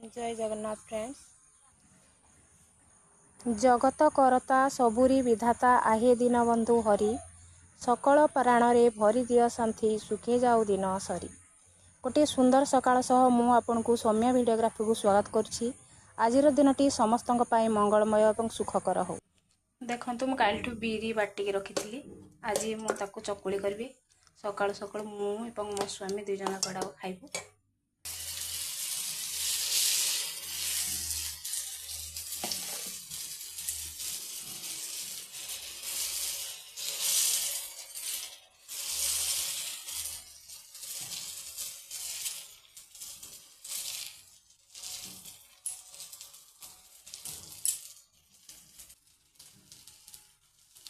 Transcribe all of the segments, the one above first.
जय जगन्नाथ फ्रेंड्स। जगत करता सबुरी विधाता आहे दीन बंधु हरि सकल प्राणरे भरी दिय शांति सुखे जाऊ दिन सरी। गोटे सुंदर सकाळ सह मु आपनकु सौम्या वीडियोग्राफी को स्वागत करछि। आजिर दिनटी समस्तंक पाई मंगलमय और सुखकर हो। देखंतु मु कालठु बीरी बाटी रखिथिली। आज मु ताको चकुली करबी। सकाळ सकाळ मु एवं मो स्वामी दुई जन कड़ा खाइबु।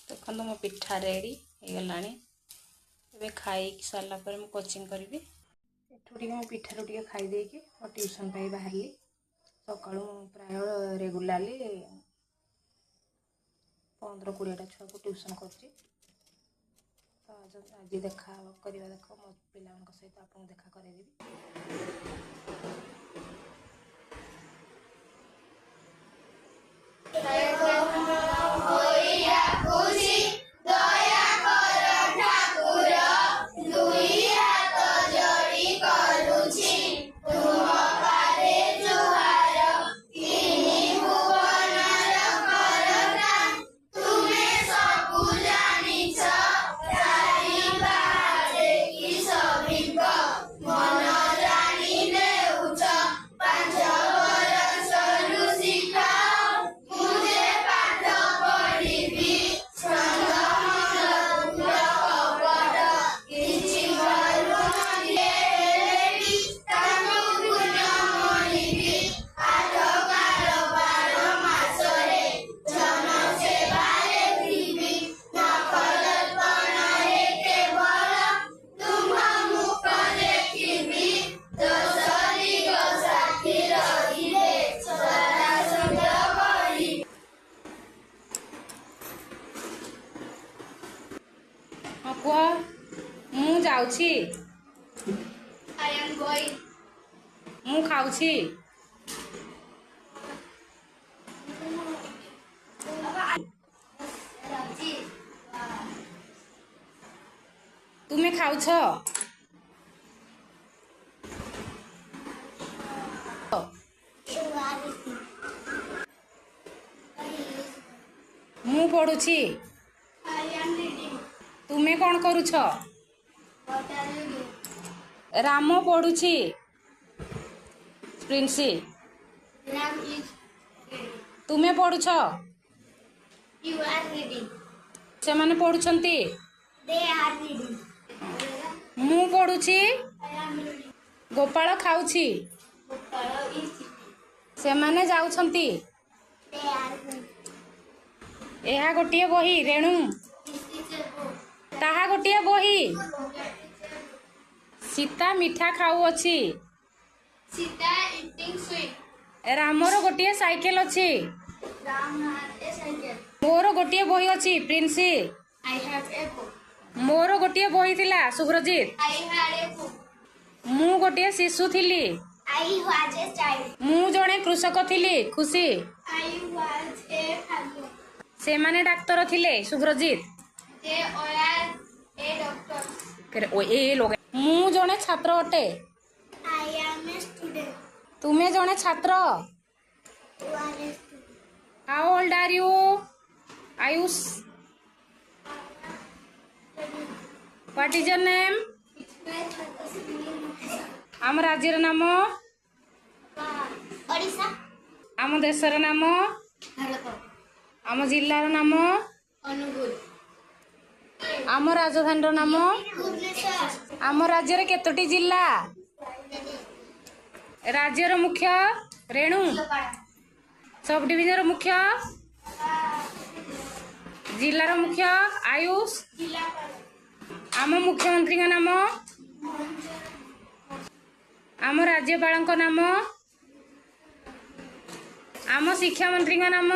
देखो मो पिठा रेडी हो गलानी। ए खाई सारा पर मु कोचिंग करी मो पिठा रो खाई दे कि और ट्यूशन पाई बाहर सका प्राय रेगुलाली 15-20टा छुआ को ट्यूशन कर आज देखा करवा देख मो पिला सहित आपको देखा करेदेवी। मु जाउछि आई एम गोइंग मु खाउछि तुमे खाउछ मु पढुछि तुमे कौन करुछ राम पढ़ुछि प्रिंसी तुमे पढ़ुछ से माने पढ़ुछंती मु पढ़ुछि गोपाल खाउछि से माने जाउछंती एहा गोटिए बही रेणु ताहा गोटिए बही सीता मीठा खाऊ अछि सीता इटिंग स्वीट रामर गोटिए साइकेल अछि राम हैव ए साइकेल मोर गोटिए बही अछि Princy I have a book मोर गोटिए बही थिला Subrajit I had a book मु गोटिए शिशु थिली आई वाज ए चाइल्ड मु जणे कृषक थिली खुशी आई वाज ए फार्मर से माने डाक्टर थिले Subrajit they R A doctor फिर ओ ए लोग मु जणे छात्र अटे आई एम ए स्टूडेंट तुमे जणे छात्र you are a student how old are you Ayush what is your name आम राज्यर नाम ओडिशा आम देशर नाम भारत आम जिल्लार नाम अनुगुल आम राजधानी नाम भुवनेश्वर आम राज्य केतोटी जिल्ला राज्यर मुख्य रेणु सब डिविजन मुख्य जिल्लार मुख्य आयुष आम मुख्यमंत्री नाम आम राज्यपाल नाम आम शिक्षा मंत्री नाम